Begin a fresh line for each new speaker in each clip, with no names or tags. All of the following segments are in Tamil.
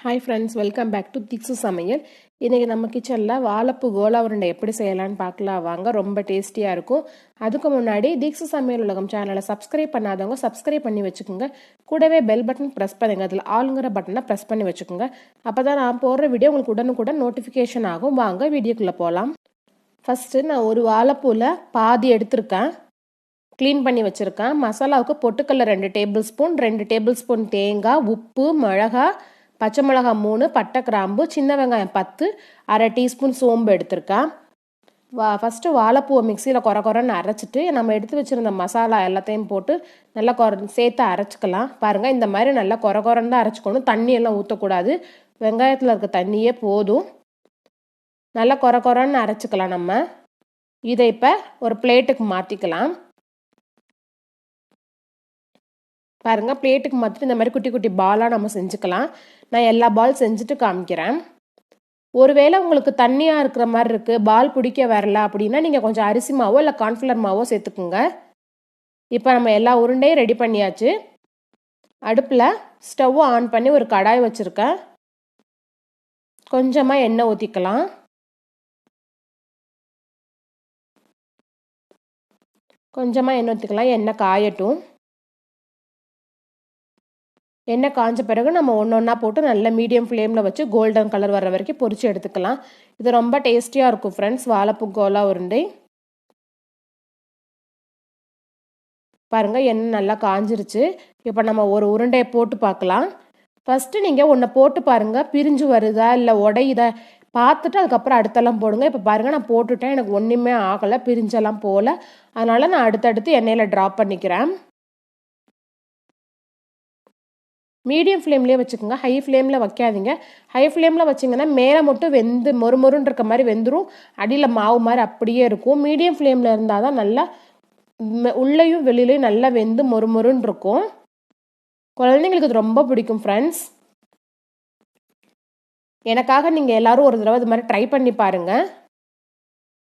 Hi friends, welcome back to Deekshu Samayal. இன்னைக்கு நம்ம கிச்சன்ல வாழைப்பூ கோலா உருண்டை எப்படி செய்யலாம்னு பார்க்கலாம் வாங்க. ரொம்ப டேஸ்டியா இருக்கும். அதுக்கு முன்னாடி தீக்ஷு சமையல் உலகம் சேனலை சப்ஸ்கிரைப் பண்ணாதவங்க சப்ஸ்கிரைப் பண்ணி வச்சுக்கோங்க. கூடவே பெல் பட்டன் பிரஸ் பண்ணுங்க. அதில் ஆளுங்கிற பட்டனை பிரஸ் பண்ணி வச்சுக்கோங்க. அப்பதான் நான் போடுற வீடியோ உங்களுக்கு உடனுக்குடன் நோட்டிஃபிகேஷன் ஆகும். வாங்க வீடியோக்குள்ள போகலாம். ஃபர்ஸ்ட் நான் ஒரு வாழைப்பூல பாதி எடுத்திருக்கேன். க்ளீன் பண்ணி வச்சிருக்கேன். மசாலாவுக்கு பொட்டுக்கல்ல 2 டேபிள் ஸ்பூன், 2 டேபிள் ஸ்பூன் தேங்காய், உப்பு, மிளகா, பச்சை மிளகா 3, பட்டை கிராம்பு, சின்ன வெங்காயம் 10, அரை டீஸ்பூன் சோம்பு எடுத்திருக்கேன். ஃபஸ்ட்டு வாழைப்பூவை மிக்சியில் குறன்னு அரைச்சிட்டு நம்ம எடுத்து வச்சுருந்த மசாலா எல்லாத்தையும் போட்டு நல்லா சேர்த்து அரைச்சிக்கலாம். பாருங்கள், இந்த மாதிரி நல்லா குறன்னு தான் அரைச்சிக்கணும். தண்ணியெல்லாம் ஊற்றக்கூடாது. வெங்காயத்தில் இருக்க தண்ணியே போதும். நல்லா குறன்னு அரைச்சிக்கலாம். நம்ம இதை இப்போ ஒரு பிளேட்டுக்கு மாற்றிக்கலாம். பாருங்க, பிளேட்டுக்கு மாற்றிட்டு இந்த மாதிரி குட்டி குட்டி பாலாக நம்ம செஞ்சுக்கலாம். நான் எல்லா பால் செஞ்சுட்டு காமிக்கிறேன். ஒருவேளை உங்களுக்கு தண்ணியாக இருக்கிற மாதிரி இருக்குது, பால் பிடிக்க வரல அப்படின்னா நீங்கள் கொஞ்சம் அரிசி மாவோ இல்லை கார்ன்ஃப்ளவர் மாவோ சேர்த்துக்குங்க. இப்போ நம்ம எல்லா உருண்டையும் ரெடி பண்ணியாச்சு. அடுப்பில் ஸ்டவ் ஆன் பண்ணி ஒரு கடாய் வச்சுருக்கேன். கொஞ்சமாக எண்ணெய் ஊற்றிக்கலாம். எண்ணெய் காயட்டும். எண்ணெய் காஞ்ச பிறகு நம்ம ஒன்றா போட்டு நல்ல மீடியம் ஃப்ளேமில் வச்சு கோல்டன் கலர் வர வரைக்கும் பொரிச்சு எடுத்துக்கலாம். இது ரொம்ப டேஸ்டியாக இருக்கும் ஃப்ரெண்ட்ஸ், வாழைப்பூ கோலா உருண்டை. பாருங்கள், எண்ணெய் நல்லா காஞ்சிருச்சு. இப்போ நம்ம ஒரு உருண்டையை போட்டு பார்க்கலாம். ஃபஸ்ட்டு நீங்கள் ஒன்றை போட்டு பாருங்கள், பிரிஞ்சு வருதா இல்லை உடையுதா பார்த்துட்டு அதுக்கப்புறம் அடுத்தெல்லாம் போடுங்க. இப்போ பாருங்கள், நான் போட்டுட்டேன், எனக்கு ஒன்றுமே ஆகலை, பிரிஞ்செல்லாம் போகல. அதனால் நான் அடுத்தடுத்து எண்ணெயில் ட்ராப் பண்ணிக்கிறேன். மீடியம் ஃப்ளேம்லேயே வச்சுக்கோங்க, ஹை ஃப்ளேமில் வைக்காதீங்க. ஹை ஃப்ளேமில் வச்சிங்கன்னா மேலே மட்டும் வெந்து மொறுமொருன்னு இருக்க மாதிரி வெந்துடும், அடியில் மாவு மாதிரி அப்படியே இருக்கும். மீடியம் ஃப்ளேமில் இருந்தால் தான் நல்லா உள்ளேயும் வெளியிலையும் நல்லா வெந்து மொறுமொருன்னு இருக்கும். குழந்தைங்களுக்கு இது ரொம்ப பிடிக்கும் ஃப்ரெண்ட்ஸ். எனக்காக நீங்கள் எல்லோரும் ஒரு தடவை இது மாதிரி ட்ரை பண்ணி பாருங்கள்.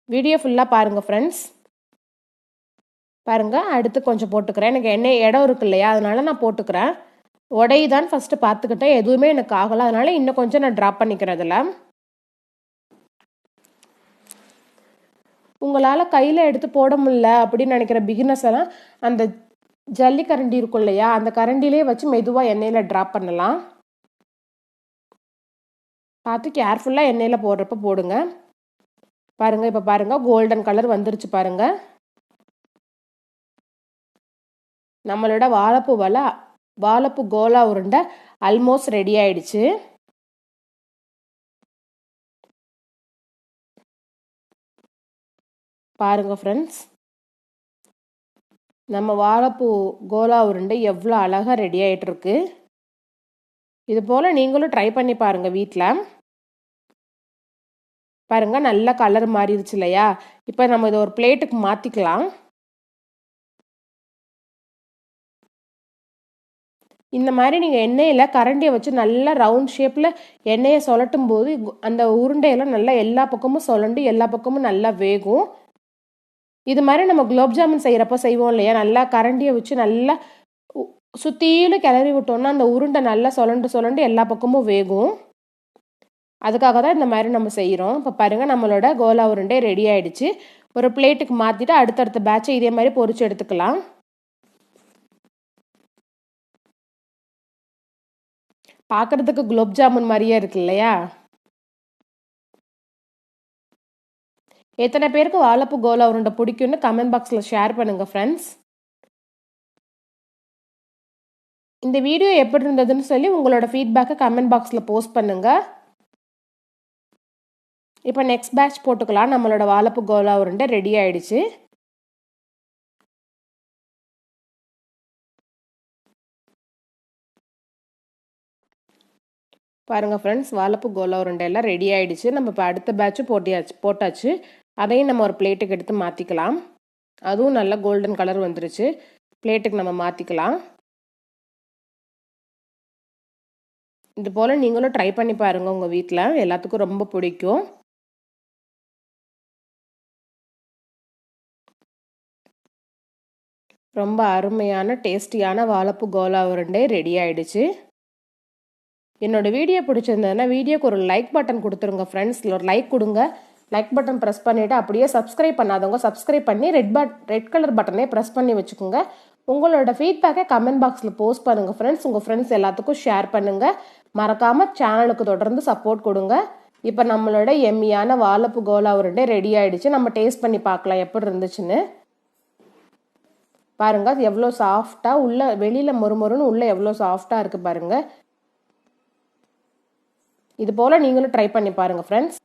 வீடியோ ஃபுல்லாக பாருங்கள் ஃப்ரெண்ட்ஸ். பாருங்கள், அடுத்து கொஞ்சம் போட்டுக்கிறேன். எனக்கு இடம் இருக்கு இல்லையா, அதனால நான் போட்டுக்கிறேன். உடையுதான் ஃபஸ்ட்டு பார்த்துக்கிட்டேன், எதுவுமே எனக்கு ஆகலை. அதனால இன்னும் கொஞ்சம் நான் ட்ராப் பண்ணிக்கிறேன். அதில் உங்களால் கையில் எடுத்து போட முடியல அப்படின்னு நினைக்கிற பிகினர்ஸ் எல்லாம் அந்த ஜல்லி கரண்டி இருக்கும் இல்லையா, அந்த கரண்டிலே வச்சு மெதுவாக எண்ணெயில் ட்ராப் பண்ணலாம். பார்த்து கேர்ஃபுல்லாக எண்ணெயில் போடுறப்ப போடுங்க. பாருங்கள், இப்போ பாருங்கள், கோல்டன் கலர் வந்துருச்சு பாருங்கள். நம்மளோட வாழைப்பூ கோலா உருண்டை ஆல்மோஸ்ட் ரெடி ஆயிடுச்சு. பாருங்க ஃப்ரெண்ட்ஸ், நம்ம வாழைப்பூ கோலா உருண்டை எவ்வளோ அழகாக ரெடி ஆகிட்டு இருக்கு. இது போல் நீங்களும் ட்ரை பண்ணி பாருங்க வீட்டில். பாருங்க, நல்ல கலர் மாறிடுச்சு இல்லையா. இப்போ நம்ம இதை ஒரு பிளேட்டுக்கு மாற்றிக்கலாம். இந்த மாதிரி நீங்கள் எண்ணெயில் கரண்டியை வச்சு நல்லா ரவுண்ட் ஷேப்பில் எண்ணெயை சொலட்டும் போது அந்த உருண்டையெல்லாம் நல்லா எல்லா பக்கமும் சொலண்டு எல்லா பக்கமும் நல்லா வேகும். இது மாதிரி நம்ம குலோப் ஜாமுன் செய்கிறப்ப செய்வோம் இல்லையா, நல்லா கரண்டியை வச்சு நல்லா சுற்றிலும் கிளறி விட்டோம்னா அந்த உருண்டை நல்லா சொலண்டு எல்லா பக்கமும் வேகும். அதுக்காக தான் இந்த மாதிரி நம்ம செய்கிறோம். இப்போ பாருங்கள், நம்மளோட கோலா உருண்டை ரெடி ஆகிடுச்சு. ஒரு பிளேட்டுக்கு மாற்றிட்டு அடுத்தடுத்த பேட்சை இதே மாதிரி பொரிச்சு எடுத்துக்கலாம். பார்க்குறதுக்கு குலோப் ஜாமுன் மாதிரியே இருக்கு இல்லையா. எத்தனை பேருக்கு வாழைப்பூ கோலா உருண்டை பிடிக்கும்னு கமெண்ட் பாக்ஸில் ஷேர் பண்ணுங்கள் ஃப்ரெண்ட்ஸ். இந்த வீடியோ எப்படி இருந்ததுன்னு சொல்லி உங்களோட ஃபீட்பேக்கை கமெண்ட் பாக்ஸில் போஸ்ட் பண்ணுங்கள். இப்போ நெக்ஸ்ட் பேட்ச் போட்டுக்கலாம். நம்மளோட வாழைப்பூ கோலா உருண்டை ரெடி ஆயிடுச்சு. பாருங்கள் ஃப்ரெண்ட்ஸ், வாழைப்பூ கோலா உருண்டை எல்லாம் ரெடி ஆயிடுச்சு. நம்ம இப்போ அடுத்த பேட்சும் போட்டாச்சு. அதையும் நம்ம ஒரு பிளேட்டுக்கு எடுத்து மாற்றிக்கலாம். அதுவும் நல்லா கோல்டன் கலர் வந்துருச்சு. பிளேட்டுக்கு நம்ம மாற்றிக்கலாம். இது போல் நீங்களும் ட்ரை பண்ணி பாருங்கள் உங்கள் வீட்டில், எல்லாத்துக்கும் ரொம்ப பிடிக்கும். ரொம்ப அருமையான டேஸ்டியான வாழைப்பூ கோலா உருண்டை ரெடி ஆயிடுச்சு. என்னோட வீடியோ பிடிச்சிருந்ததுன்னா வீடியோக்கு ஒரு லைக் பட்டன் கொடுத்துருங்க ஃப்ரெண்ட்ஸ். ஒரு லைக் கொடுங்க. லைக் பட்டன் ப்ரெஸ் பண்ணிவிட்டு அப்படியே சப்ஸ்கிரைப் பண்ணாதவங்க சப்ஸ்கிரைப் பண்ணி ரெட் கலர் பட்டனே ப்ரெஸ் பண்ணி வச்சுக்கோங்க. உங்களோட ஃபீட்பேக்கை கமெண்ட் பாக்ஸில் போஸ்ட் பண்ணுங்கள் ஃப்ரெண்ட்ஸ். உங்கள் ஃப்ரெண்ட்ஸ் எல்லாத்துக்கும் ஷேர் பண்ணுங்கள். மறக்காமல் சேனலுக்கு தொடர்ந்து சப்போர்ட் கொடுங்க. இப்போ நம்மளோட எம்மியான வாழைப்பூ கோலா உருண்டை ரெடி ஆகிடுச்சு. நம்ம டேஸ்ட் பண்ணி பார்க்கலாம் எப்படி இருந்துச்சுன்னு. பாருங்க அது எவ்வளோ சாஃப்டாக, உள்ள வெளியில் மொறுமொறுன்னு உள்ளே எவ்வளோ சாஃப்டாக இருக்குது பாருங்கள். இது போல் நீங்களும் ட்ரை பண்ணி பாருங்கள் ஃப்ரெண்ட்ஸ்.